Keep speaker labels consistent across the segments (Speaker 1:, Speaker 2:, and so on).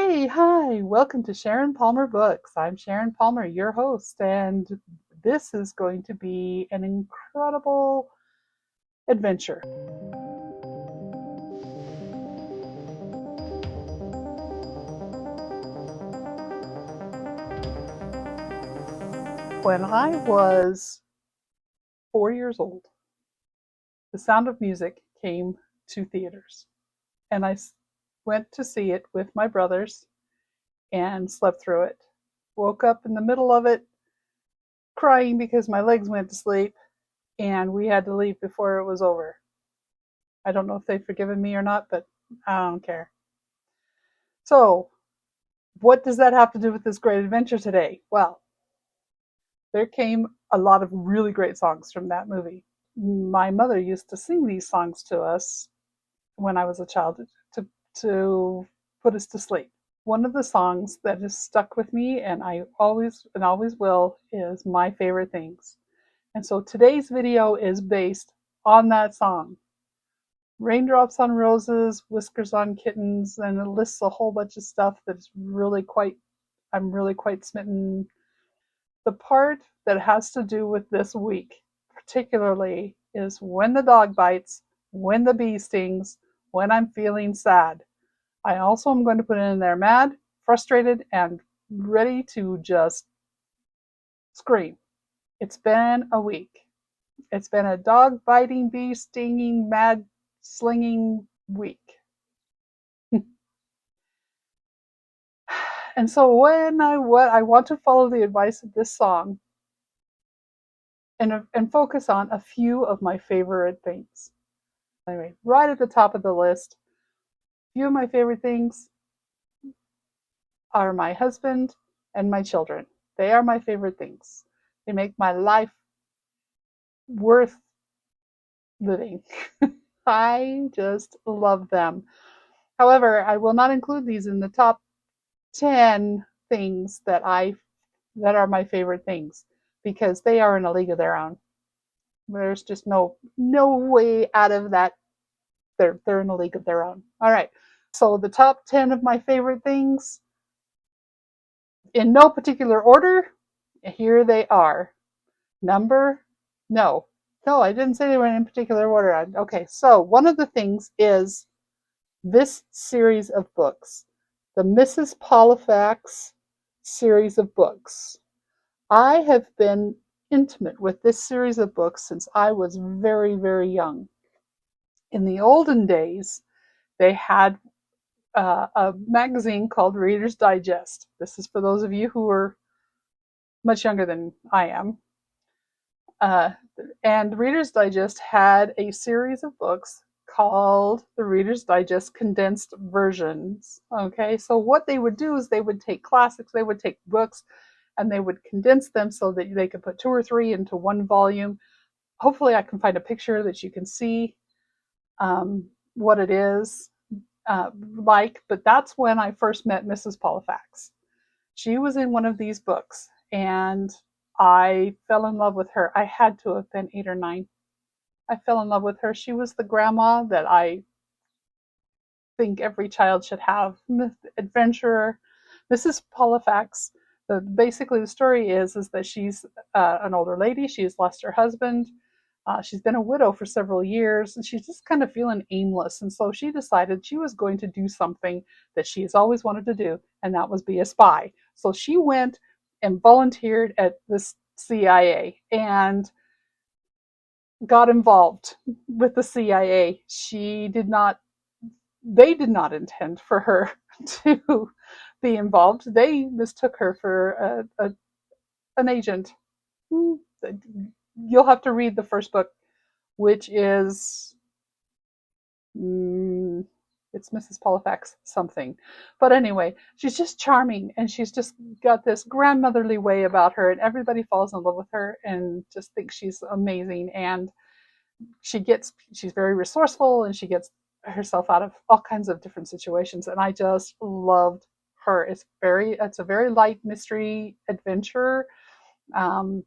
Speaker 1: Hey, hi, welcome to Sharon Palmer Books. I'm Sharon Palmer, your host, and this is going to be an incredible adventure. When I was 4 years old, The Sound of Music came to theaters, and I went to see it with my brothers and slept through it. Woke up in the middle of it crying because my legs went to sleep, and we had to leave before it was over. I don't know if they've forgiven me or not, but I don't care. So, what does that have to do with this great adventure today? Well, there came a lot of really great songs from that movie. My mother used to sing these songs to us when I was a child to put us to sleep. One of the songs that has stuck with me and I always will is My Favorite Things. And so today's video is based on that song. Raindrops on Roses, Whiskers on Kittens, and it lists a whole bunch of stuff that's I'm really quite smitten. The part that has to do with this week, particularly, is when the dog bites, when the bee stings, when I'm feeling sad. I also am going to put in there mad, frustrated, and ready to just scream. It's been a week. It's been a dog biting, bee stinging, mad slinging week. And so when I want to follow the advice of this song and focus on a few of my favorite things. Anyway, right at the top of the list, a few of my favorite things are my husband and my children. They are my favorite things. They make my life worth living. I just love them. However, I will not include these in the top 10 things that are my favorite things because they are in a league of their own. There's just no way out of that. They're in a league of their own. All right. So the top 10 of my favorite things, in no particular order, here they are. Number, no, no, I didn't say they were in particular order. Okay, so one of the things is this series of books, the Mrs. Polifax series of books. I have been intimate with this series of books since I was very, very young. In the olden days, they had a magazine called Reader's Digest. This is for those of you who are much younger than I am. Uh, and Reader's Digest had a series of books called the Reader's Digest Condensed Versions. Okay, so what they would do is they would take classics, they would take books, and they would condense them so that they could put two or three into one volume. Hopefully I can find a picture that you can see what it is like, but that's when I first met Mrs. Polifax. She was in one of these books, and I fell in love with her. I had to have been 8 or 9. I fell in love with her. She was the grandma that I think every child should have. Adventurer. Mrs. Polifax. Basically, the story is that she's an older lady. She has lost her husband. She's been a widow for several years, and she's just kind of feeling aimless. And so she decided she was going to do something that she has always wanted to do, and that was be a spy. So she went and volunteered at the CIA and got involved with the CIA. They did not intend for her to be involved. They mistook her for an agent. You'll have to read the first book, which is it's Mrs. Polifax something. But anyway, she's just charming, and she's just got this grandmotherly way about her, and everybody falls in love with her and just thinks she's amazing. And she's very resourceful, and she gets herself out of all kinds of different situations. And I just loved her. It's a very light mystery adventure. Um,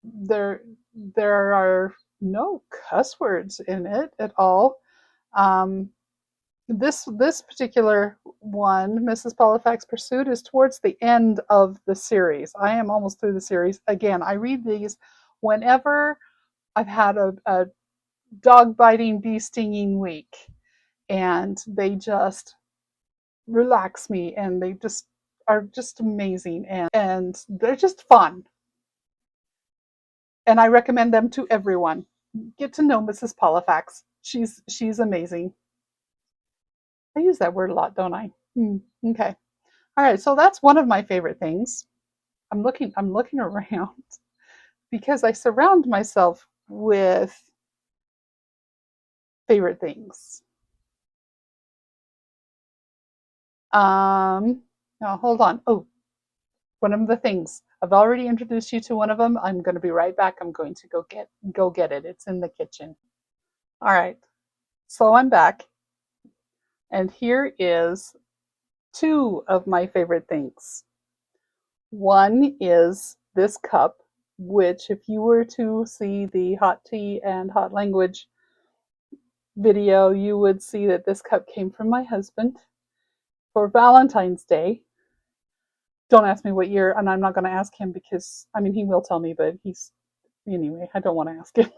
Speaker 1: there there are no cuss words in it at all. Um, This particular one, Mrs. Polifax Pursuit, is towards the end of the series. I am almost through the series. Again, I read these whenever I've had a dog biting, bee stinging week, and they just relax me, and they just are just amazing, and they're just fun. And I recommend them to everyone. Get to know Mrs. Polifax. She's amazing. I use that word a lot, don't I? Okay. All right, so that's one of my favorite things. I'm looking around because I surround myself with favorite things. Now hold on. Oh, one of the things. I've already introduced you to one of them. I'm going to be right back. I'm going to go get it. It's in the kitchen. All right. So I'm back, and here is two of my favorite things. One is this cup, which, if you were to see the hot tea and hot language video, you would see that this cup came from my husband for Valentine's Day. Don't ask me what year, and I'm not going to ask him because, I mean, he will tell me, but anyway, I don't want to ask him.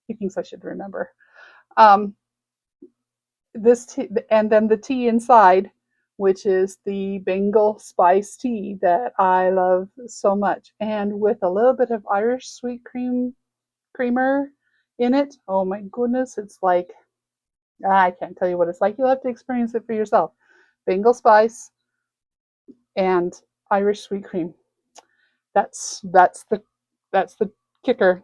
Speaker 1: He thinks I should remember. Um, this tea, and then the tea inside, which is the Bengal spice tea that I love so much, and with a little bit of Irish sweet creamer in it. Oh my goodness, it's like, I can't tell you what it's like. You'll have to experience it for yourself. Bengal spice and Irish sweet cream. That's the kicker.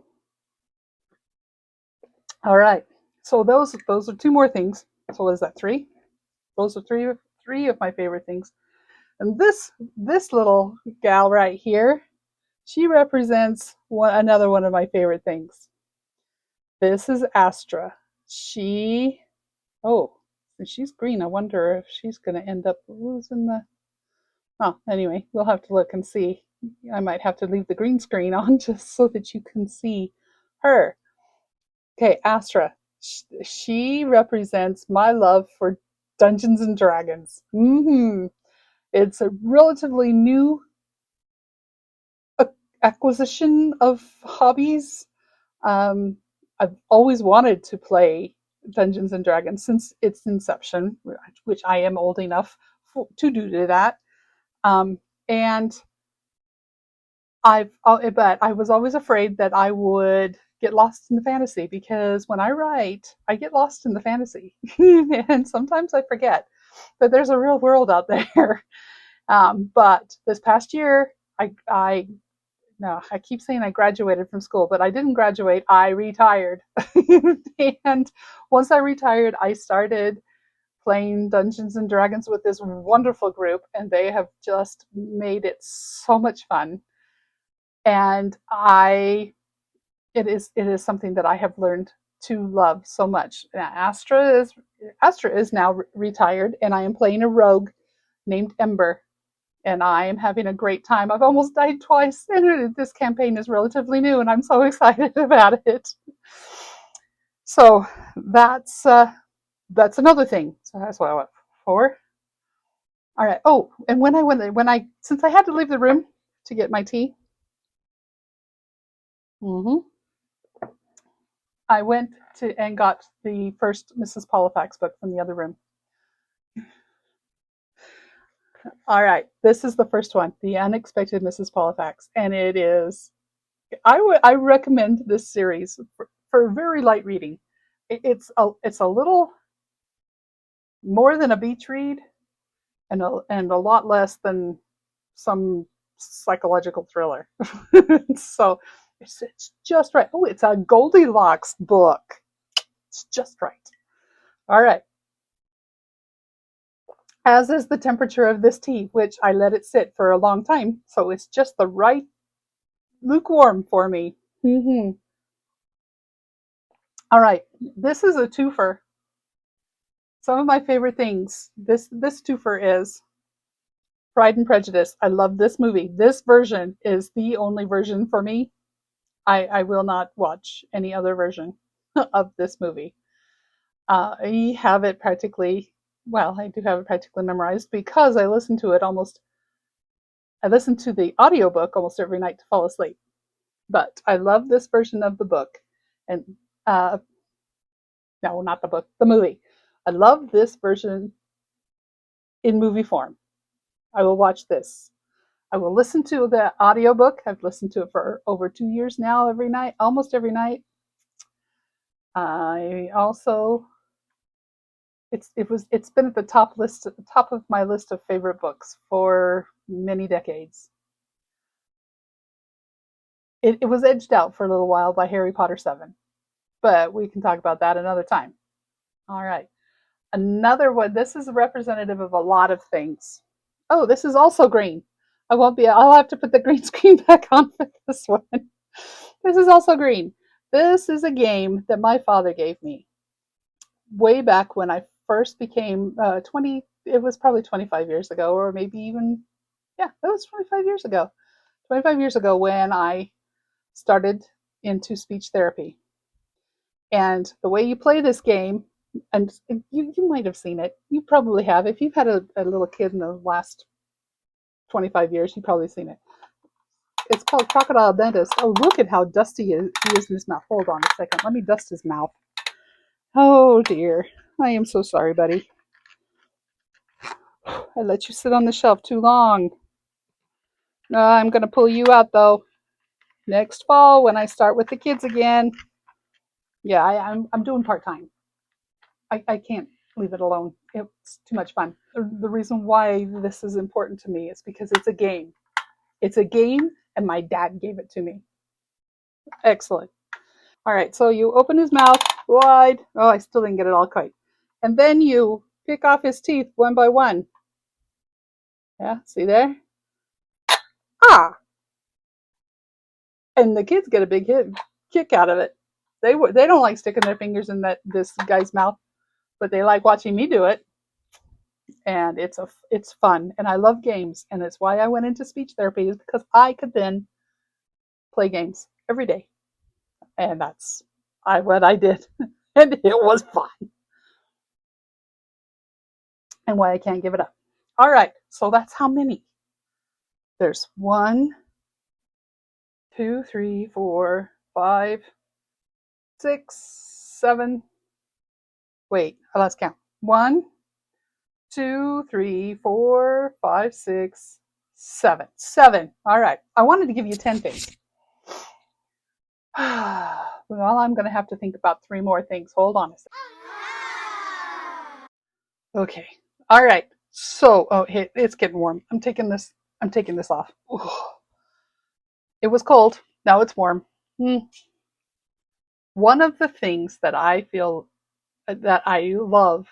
Speaker 1: All right. So those are two more things. So what is that? Three? Those are three of my favorite things. And this little gal right here, she represents another one of my favorite things. This is Astra. Oh, she's green. I wonder if she's going to end up losing the. Oh, anyway, we'll have to look and see. I might have to leave the green screen on just so that you can see her. Okay, Astra. She represents my love for Dungeons and Dragons. It's a relatively new acquisition of hobbies. I've always wanted to play Dungeons and Dragons since its inception, which I am old enough to do that. And but I was always afraid that I would get lost in the fantasy because when I write, I get lost in the fantasy, and sometimes I forget that there's a real world out there. But this past year, I no, I keep saying I graduated from school, but I didn't graduate. I retired, and once I retired, I started playing Dungeons and Dragons with this wonderful group, and they have just made it so much fun. And it is something that I have learned to love so much. Astra is now retired, and I am playing a rogue named Ember, and I am having a great time. I've almost died twice, and this campaign is relatively new, and I'm so excited about it. So that's another thing. So that's what I went for. All right. Oh, and since I had to leave the room to get my tea, hmm I went to and got the first Mrs. Polifax book from the other room. All right, this is the first one, The Unexpected Mrs. Polifax, and it is. I recommend this series for very light reading. It's a little more than a beach read, and a lot less than some psychological thriller. So it's just right. Oh, it's a Goldilocks book. It's just right. All right. As is the temperature of this tea, which I let it sit for a long time, so it's just the right lukewarm for me. All right, this is a twofer. Some of my favorite things. This twofer is Pride and Prejudice. I love this movie. This version is the only version for me. I will not watch any other version of this movie. I have it practically, well, I do have it practically memorized because I listen to it almost, I listen to the audiobook almost every night to fall asleep. But I love this version of the book. And no, not the book, the movie. I love this version in movie form. I will watch this. I will listen to the audiobook. I've listened to it for over 2 years now, every night, almost every night. I also it's been at the top of my list of favorite books for many decades. It was edged out for a little while by Harry Potter 7, but we can talk about that another time. All right. Another one. This is representative of a lot of things. Oh, this is also green. I won't be. I'll have to put the green screen back on for this one. This is also green. This is a game that my father gave me way back when I first became 20. It was probably 25 years ago, or maybe even, yeah, that was 25 years ago. 25 years ago when I started into speech therapy. And the way you play this game, and you might have seen it. You probably have. If you've had a little kid in the last 25 years, you've probably seen it. It's called Crocodile Dentist. Oh, look at how dusty he is in his mouth. Hold on a second. Let me dust his mouth. Oh, dear. I am so sorry, buddy. I let you sit on the shelf too long. I'm going to pull you out, though. Next fall, when I start with the kids again. Yeah, I'm doing part-time. I can't leave it alone. It's too much fun. The reason why this is important to me is because it's a game. It's a game, and my dad gave it to me. Excellent. All right, so you open his mouth wide. Oh, I still didn't get it all quite. And then you pick off his teeth one by one. Yeah, see there? Ah! And the kids get a big kick out of it. They don't like sticking their fingers in this guy's mouth, but they like watching me do it. And it's fun, and I love games, and it's why I went into speech therapy, is because I could then play games every day, and that's what I did, and it was fun, and why I can't give it up. All right, so that's how many. There's 1, 2, 3, 4, 5, 6, 7. Wait, I lost count. 1, 2, 3, 4, 5, 6, 7. 7. All right. I wanted to give you 10 things. Well, I'm going to have to think about 3 more things. Hold on a second. Okay. All right. So, oh, it's getting warm. I'm taking this off. Ooh. It was cold. Now it's warm. One of the things that I feel that I love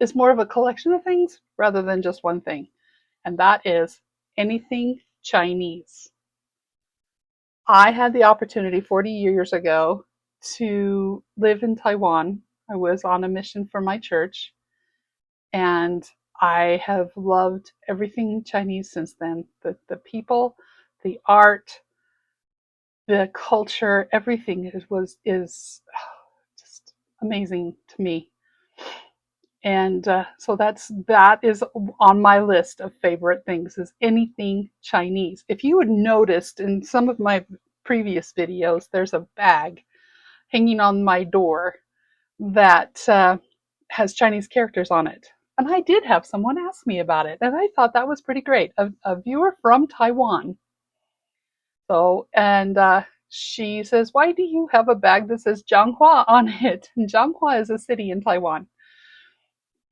Speaker 1: is more of a collection of things rather than just one thing, and that is anything Chinese. I had the opportunity 40 years ago to live in Taiwan. I was on a mission for my church, and I have loved everything Chinese since then. The people, the art, the culture, everything is just amazing to me. And so that is on my list of favorite things, is anything Chinese. If you had noticed in some of my previous videos, there's a bag hanging on my door that has Chinese characters on it. And I did have someone ask me about it, and I thought that was pretty great. A viewer from Taiwan. So, and she says, "Why do you have a bag that says Jianghua on it?" And Jianghua is a city in Taiwan,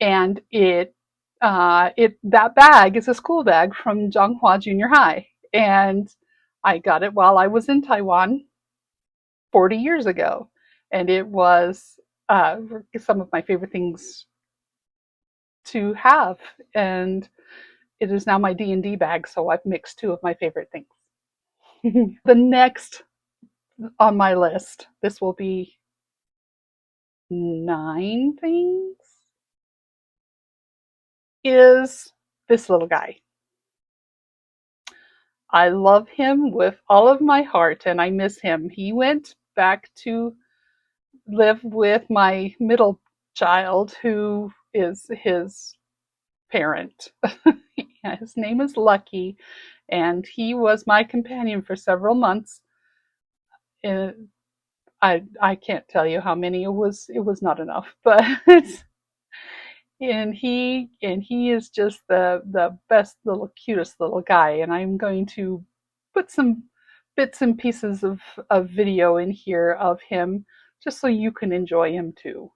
Speaker 1: and that bag is a school bag from Jianghua Junior High, and I got it while I was in Taiwan 40 years ago, and it was some of my favorite things to have, and it is now my D&D bag, so I've mixed 2 of my favorite things. The next on my list, this will be 9 things, is this little guy. I love him with all of my heart, and I miss him. He went back to live with my middle child, who is his parent. His name is Lucky, and he was my companion for several months. And I can't tell you how many. It was not enough, but and he is just the best little cutest little guy. And I'm going to put some bits and pieces of video in here of him, just so you can enjoy him too.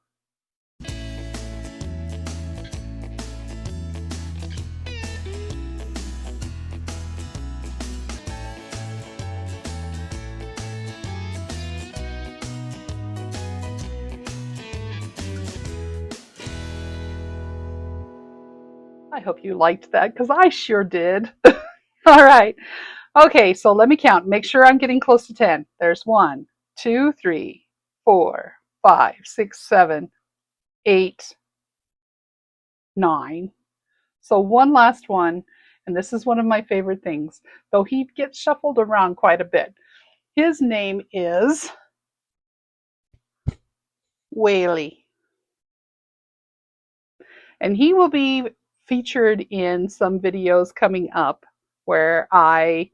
Speaker 1: I hope you liked that, because I sure did. All right. Okay, so let me count. Make sure I'm getting close to 10. There's 1, 2, 3, 4, 5, 6, 7, 8, 9. So one last one, and this is one of my favorite things, though he gets shuffled around quite a bit. His name is Whaley, and he will be featured in some videos coming up where I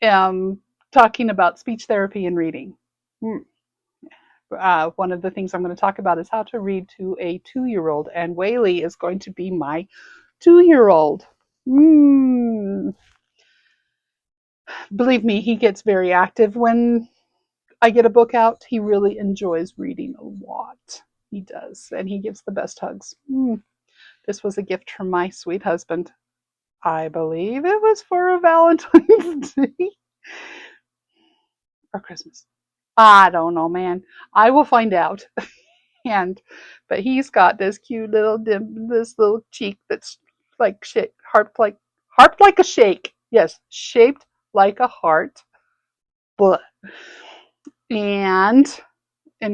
Speaker 1: am talking about speech therapy and reading. One of the things I'm going to talk about is how to read to a 2-year-old, and Whaley is going to be my 2-year-old. Believe me, he gets very active when I get a book out. He really enjoys reading a lot. He does, and he gives the best hugs. This was a gift from my sweet husband. I believe it was for a Valentine's Day or Christmas. I don't know, man. I will find out. And but he's got this cute little this little cheek that's like harped like a shake. Yes, shaped like a heart. Blah. And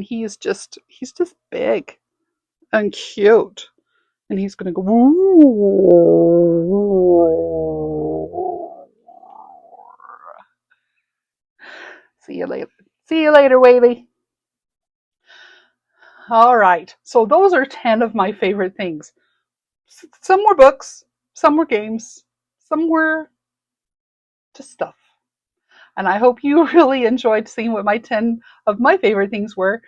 Speaker 1: he's just big and cute. And he's gonna go. See you later. See you later, Whaley. All right. So those are 10 of my favorite things. Some were books, some were games, some were just stuff. And I hope you really enjoyed seeing what my 10 of my favorite things were.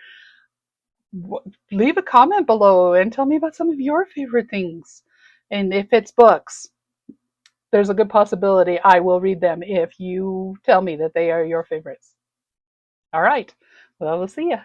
Speaker 1: Leave a comment below and tell me about some of your favorite things. And if it's books, there's a good possibility I will read them if you tell me that they are your favorites. All right. Well, we'll see ya.